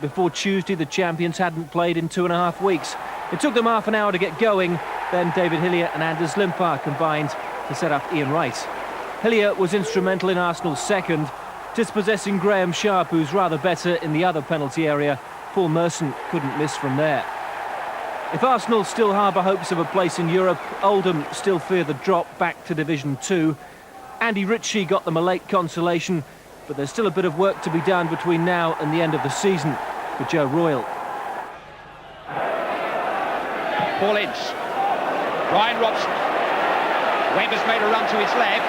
Before Tuesday, the champions hadn't played in 2.5 weeks. It took them half an hour to get going. Then David Hillier and Anders Limpar combined to set up Ian Wright. Hillier was instrumental in Arsenal's second, dispossessing Graham Sharp, who's rather better in the other penalty area. Paul Merson couldn't miss from there. If Arsenal still harbour hopes of a place in Europe, Oldham still fear the drop back to Division 2. Andy Ritchie got them a late consolation, but there's still a bit of work to be done between now and the end of the season for Joe Royle. Ball in. Ryan Robson. Webb has made a run to his left.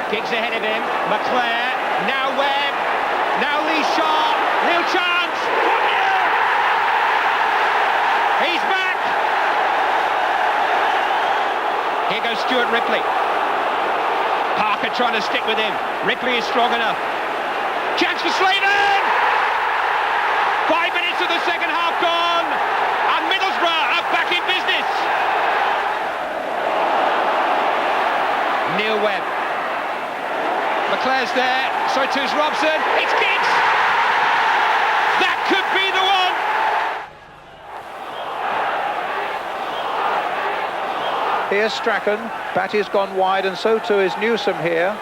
Kicks ahead of him. McClare. Now Webb. Now Lee Sharp. Real chance. 1-0. He's back. Here goes Stuart Ripley. Parker trying to stick with him. Ripley is strong enough. Chance for Slaven! 5 minutes of the second half gone, and Middlesbrough are back in business. Neil Webb. McClare's there, so too's Robson. It's Giggs! That could be the one! Here's Strachan. Batty's gone wide, and so too is Newsom here.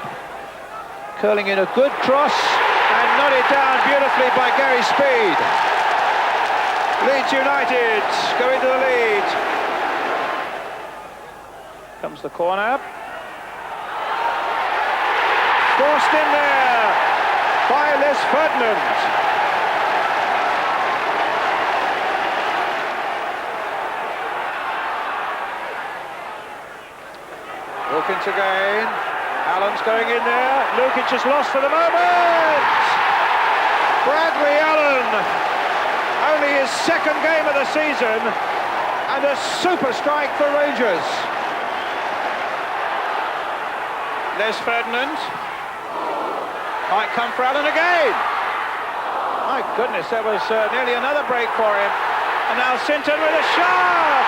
Curling in a good cross. And nodded down beautifully by Gary Speed. Leeds United go into the lead. Comes the corner. Forced in there by Les Ferdinand. Wilkins again. Allen's going in there. Lukic is lost for the moment. Bradley Allen, only his second game of the season, and a super strike for Rangers. Les Ferdinand. Might come for Allen again. My goodness, there was nearly another break for him. And now Sinton with a shot.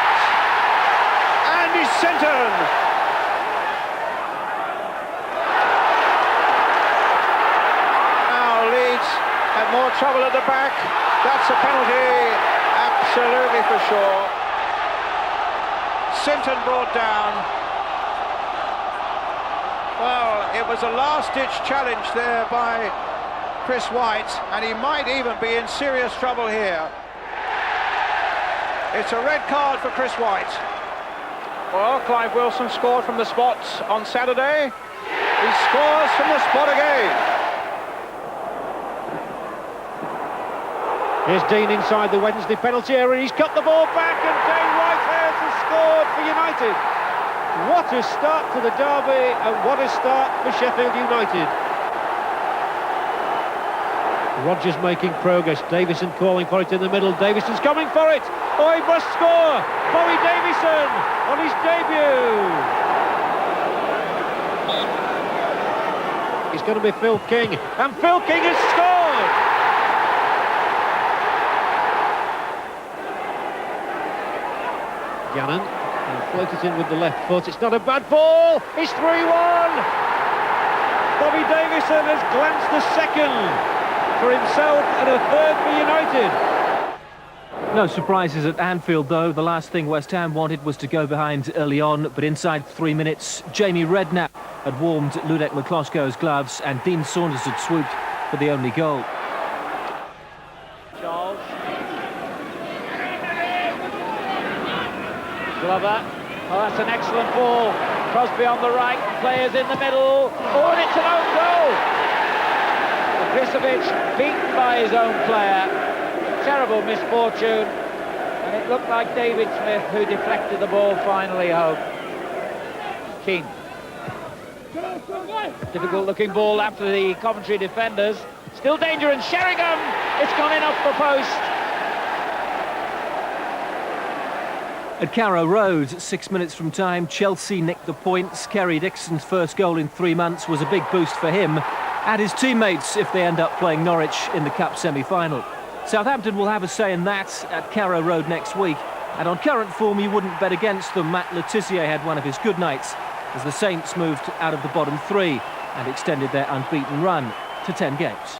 Andy Sinton. Had more trouble at the back. That's a penalty, absolutely for sure. Sinton brought down. Well, it was a last-ditch challenge there by Chris White, and he might even be in serious trouble here. It's a red card for Chris White. Well, Clive Wilson scored from the spot on Saturday. He scores from the spot again. Here's Dean inside the Wednesday penalty area. He's cut the ball back, and Dane Whitehead has scored for United. What a start to the derby, and what a start for Sheffield United. Rodgers making progress. Davison calling for it in the middle. Davison's coming for it. Oh, he must score. Bowie Davison on his debut. He's going to be Phil King, and Phil King has scored. Gannon floats it in with the left foot. It's not a bad ball. It's 3-1. Bobby Davison has glanced a second for himself and a third for United. No surprises at Anfield, though. The last thing West Ham wanted was to go behind early on, but inside 3 minutes, Jamie Redknapp had warmed Ludek McCloskau's gloves, and Dean Saunders had swooped for the only goal. Glover. Oh, that's an excellent ball. Crosby on the right, players in the middle. Oh, and it's an own goal. Kristovic beaten by his own player. Terrible misfortune. And it looked like David Smith who deflected the ball finally home. Keane. Difficult looking ball after the Coventry defenders. Still danger, and Sheringham. It's gone in off the post. At Carrow Road, 6 minutes from time, Chelsea nicked the points. Kerry Dixon's first goal in 3 months was a big boost for him and his teammates if they end up playing Norwich in the Cup semi-final. Southampton will have a say in that at Carrow Road next week. And on current form, you wouldn't bet against them. Matt Le Tissier had one of his good nights as the Saints moved out of the bottom three and extended their unbeaten run to 10 games.